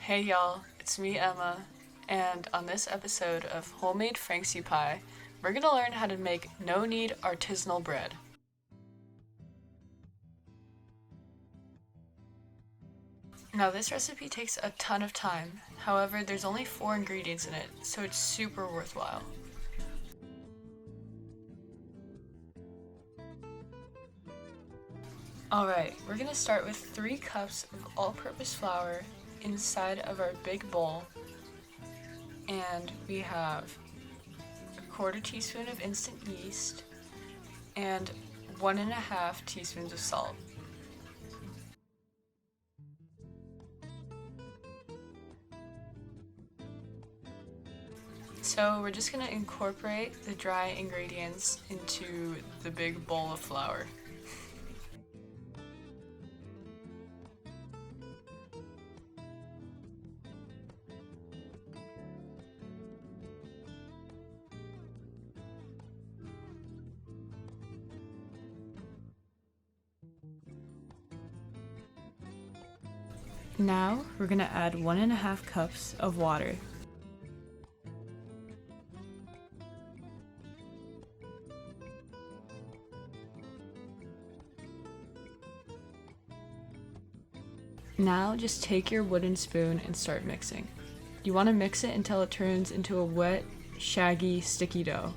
Hey y'all, it's me Emma, and on this episode of Homemade Franksy Pie, we're gonna learn how to make no-knead artisanal bread. Now this recipe takes a ton of time, however there's only 4 ingredients in it, so it's super worthwhile. Alright, we're gonna start with 3 cups of all-purpose flour inside of our big bowl, and we have a quarter teaspoon of instant yeast and 1.5 teaspoons of salt. So we're just gonna incorporate the dry ingredients into the big bowl of flour. Now we're gonna add 1.5 cups of water. Now just take your wooden spoon and start mixing. You want to mix it until it turns into a wet, shaggy, sticky dough.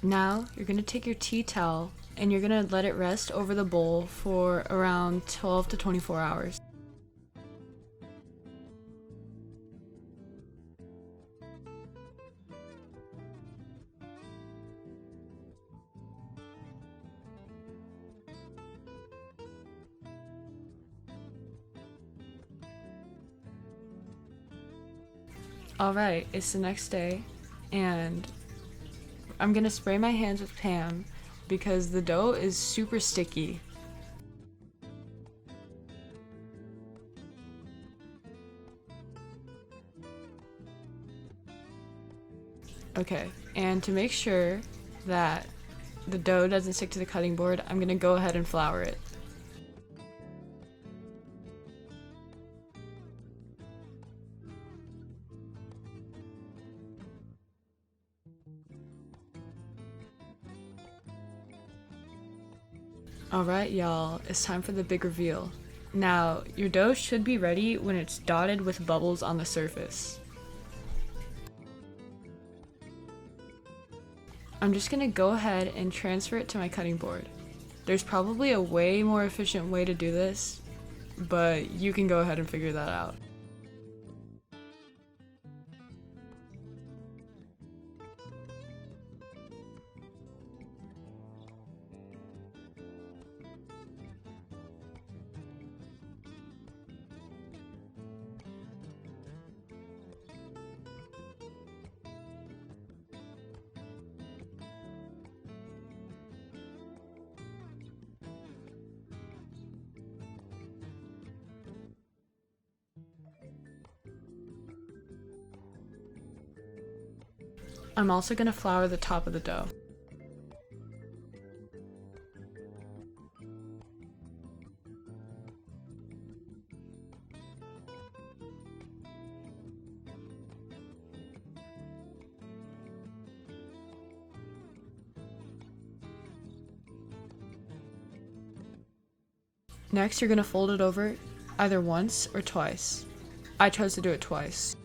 Now you're gonna take your tea towel and you're gonna let it rest over the bowl for around 12 to 24 hours. Alright, it's the next day, and I'm gonna spray my hands with Pam because the dough is super sticky. Okay, and to make sure that the dough doesn't stick to the cutting board, I'm gonna go ahead and flour it. Alright y'all, it's time for the big reveal. Now, your dough should be ready when it's dotted with bubbles on the surface. I'm just gonna go ahead and transfer it to my cutting board. There's probably a way more efficient way to do this, but you can go ahead and figure that out. I'm also going to flour the top of the dough. Next, you're going to fold it over either once or twice. I chose to do it twice.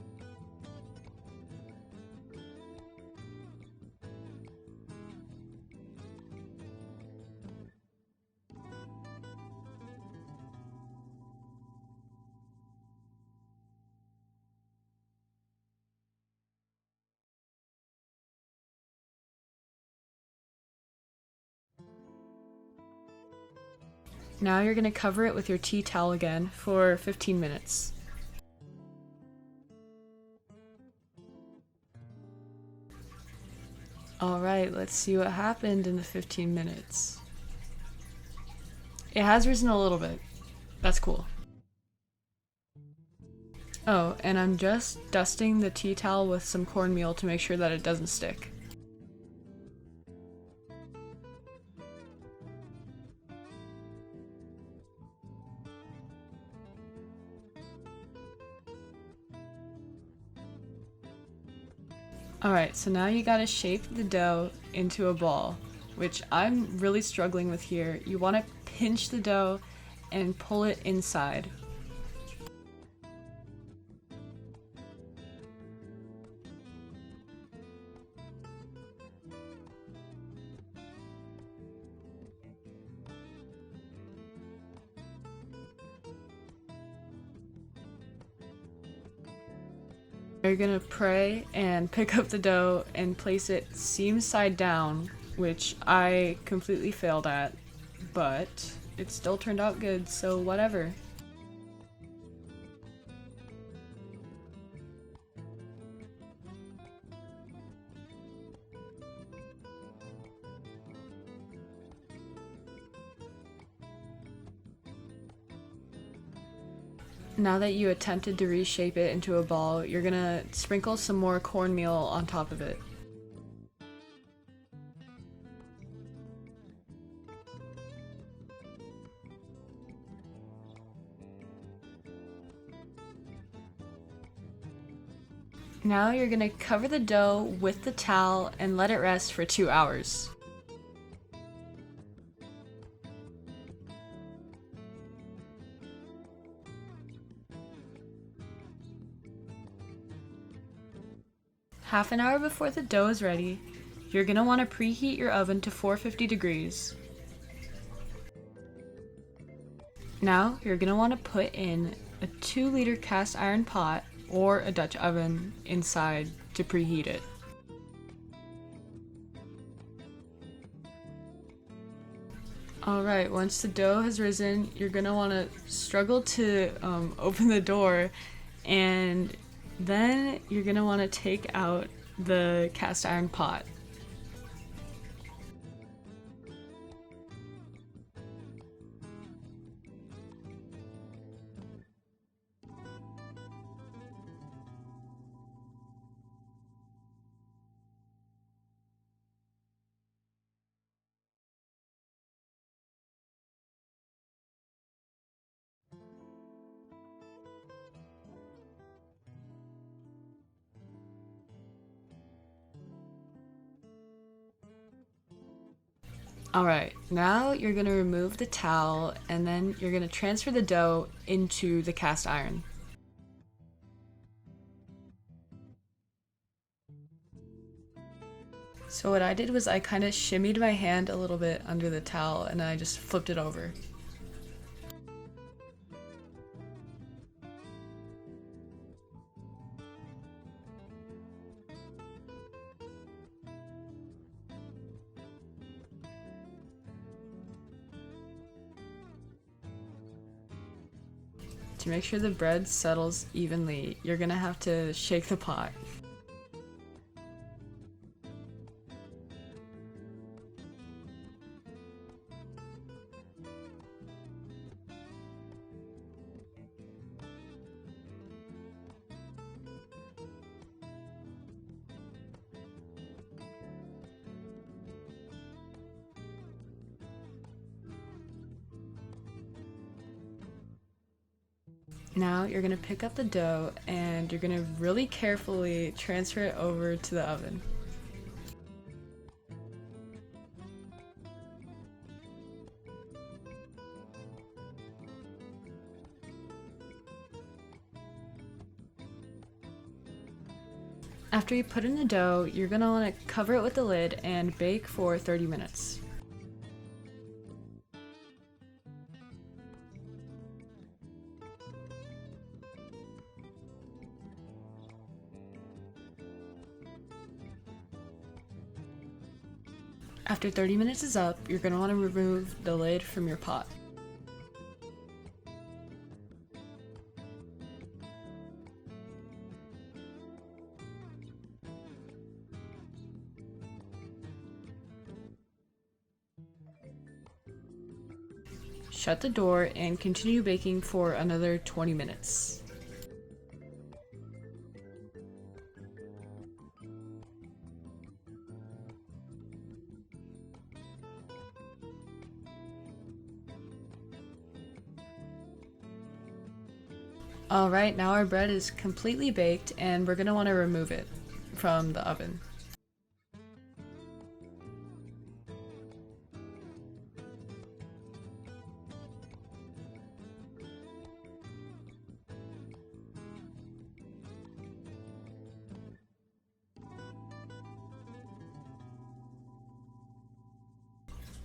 Now you're going to cover it with your tea towel again for 15 minutes. Alright, let's see what happened in the 15 minutes. It has risen a little bit. That's cool. Oh, and I'm just dusting the tea towel with some cornmeal to make sure that it doesn't stick. Alright, so now you gotta shape the dough into a ball, which I'm really struggling with here. You want to pinch the dough and pull it inside. You're gonna pray and pick up the dough and place it seam side down, which I completely failed at, but it still turned out good, so whatever. Now that you attempted to reshape it into a ball, you're gonna sprinkle some more cornmeal on top of it. Now you're gonna cover the dough with the towel and let it rest for 2 hours. Half an hour before the dough is ready, you're gonna want to preheat your oven to 450 degrees. Now you're gonna want to put in a 2-liter cast iron pot or a Dutch oven inside to preheat it. Alright, once the dough has risen, you're gonna want to struggle to open the door, and then you're gonna want to take out the cast iron pot. Alright, now you're going to remove the towel and then you're going to transfer the dough into the cast iron. So what I did was I kind of shimmied my hand a little bit under the towel and I just flipped it over. To make sure the bread settles evenly, you're gonna have to shake the pot. Now you're going to pick up the dough and you're going to really carefully transfer it over to the oven. After you put in the dough, you're going to want to cover it with the lid and bake for 30 minutes. After 30 minutes is up, you're going to want to remove the lid from your pot. Shut the door and continue baking for another 20 minutes. Alright, now our bread is completely baked and we're going to want to remove it from the oven.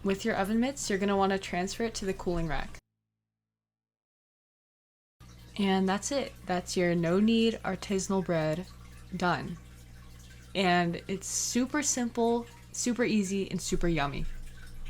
With your oven mitts, you're going to want to transfer it to the cooling rack. And that's it. That's your no-knead artisanal bread done. And it's super simple, super easy, and super yummy.